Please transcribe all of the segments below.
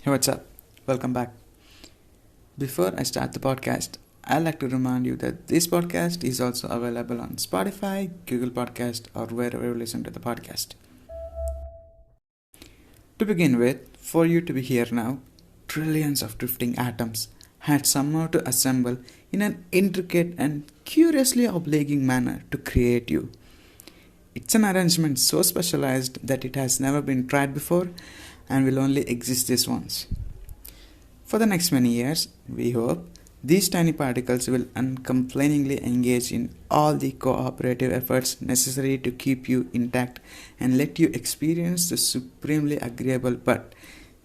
Hey, what's up? Welcome back. Before I start the podcast, I'd like to remind you that this podcast is also available on Spotify, Google Podcast, or wherever you listen to the podcast. To begin with, for you to be here now, trillions of drifting atoms had somehow to assemble in an intricate and curiously obliging manner to create you. It's an arrangement so specialized that it has never been tried before and will only exist this once. For the next many years, we hope these tiny particles will uncomplainingly engage in all the cooperative efforts necessary to keep you intact and let you experience the supremely agreeable but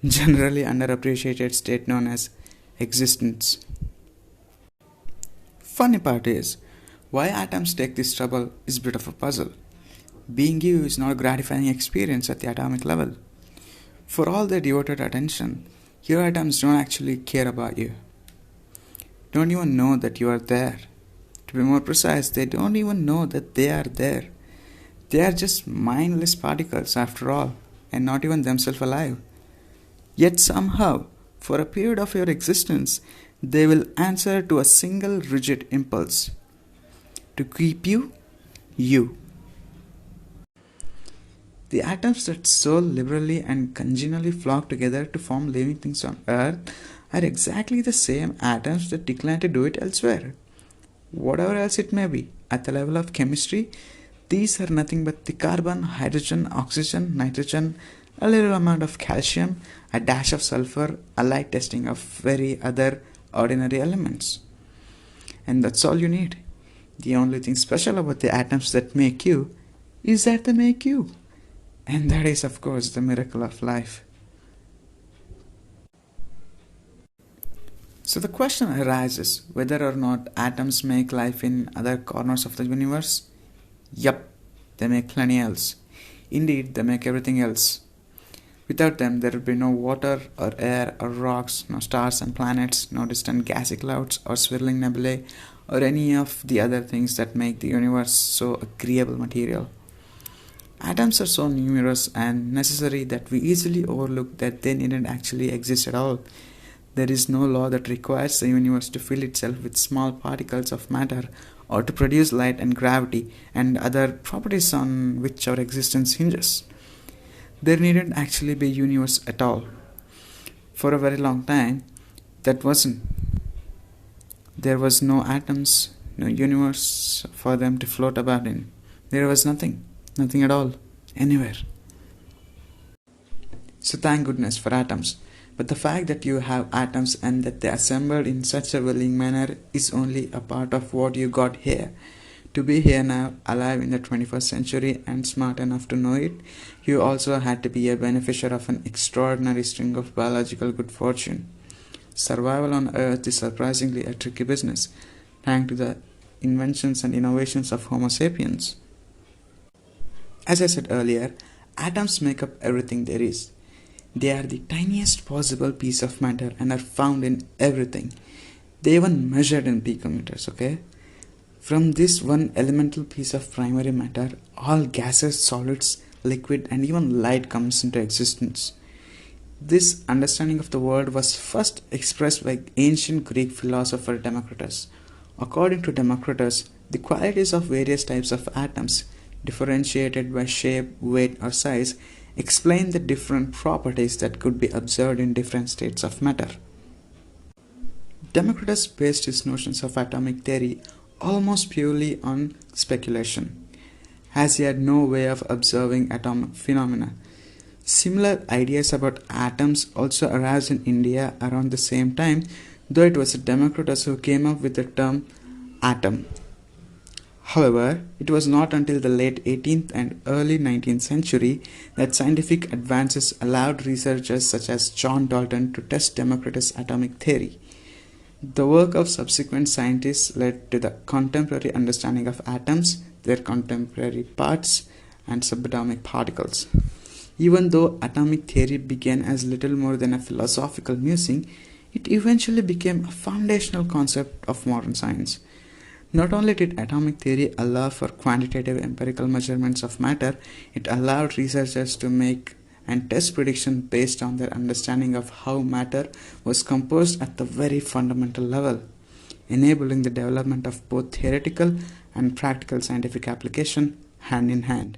generally underappreciated state known as existence. Funny part is, why atoms take this trouble is a bit of a puzzle. Being you is not a gratifying experience at the atomic level. For all their devoted attention, your atoms don't actually care about you. Don't even know that you are there. To be more precise, they don't even know that they are there. They are just mindless particles after all, and not even themselves alive. Yet somehow, for a period of your existence, they will answer to a single rigid impulse: to keep you, you. The atoms that so liberally and congenially flock together to form living things on Earth are exactly the same atoms that decline to do it elsewhere. Whatever else it may be, at the level of chemistry, these are nothing but the carbon, hydrogen, oxygen, nitrogen, a little amount of calcium, a dash of sulfur, a light testing of very other ordinary elements. And that's all you need. The only thing special about the atoms that make you is that they make you. And that is, of course, the miracle of life. So the question arises whether or not atoms make life in other corners of the universe. Yup, they make plenty else. Indeed, they make everything else. Without them, there would be no water or air or rocks, no stars and planets, no distant gassy clouds or swirling nebulae, or any of the other things that make the universe so agreeable material. Atoms are so numerous and necessary that we easily overlook that they needn't actually exist at all. There is no law that requires the universe to fill itself with small particles of matter or to produce light and gravity and other properties on which our existence hinges. There needn't actually be a universe at all. For a very long time, that wasn't. There was no atoms, no universe for them to float about in. There was nothing. Nothing at all, anywhere. So thank goodness for atoms. But the fact that you have atoms and that they assembled in such a willing manner is only a part of what you got here. To be here now, alive in the 21st century and smart enough to know it, you also had to be a beneficiary of an extraordinary string of biological good fortune. Survival on Earth is surprisingly a tricky business, thanks to the inventions and innovations of Homo sapiens. As I said earlier, atoms make up everything there is. They are the tiniest possible piece of matter and are found in everything. They even measured in picometers, okay? From this one elemental piece of primary matter, all gases, solids, liquid, and even light comes into existence. This understanding of the world was first expressed by ancient Greek philosopher Democritus. According to Democritus, the qualities of various types of atoms, differentiated by shape, weight, or size, explain the different properties that could be observed in different states of matter. Democritus based his notions of atomic theory almost purely on speculation, as he had no way of observing atomic phenomena. Similar ideas about atoms also arose in India around the same time, though it was Democritus who came up with the term atom. However, it was not until the late 18th and early 19th century that scientific advances allowed researchers such as John Dalton to test Democritus' atomic theory. The work of subsequent scientists led to the contemporary understanding of atoms, their contemporary parts, and subatomic particles. Even though atomic theory began as little more than a philosophical musing, it eventually became a foundational concept of modern science. Not only did atomic theory allow for quantitative empirical measurements of matter, it allowed researchers to make and test prediction based on their understanding of how matter was composed at the very fundamental level, enabling the development of both theoretical and practical scientific application hand in hand.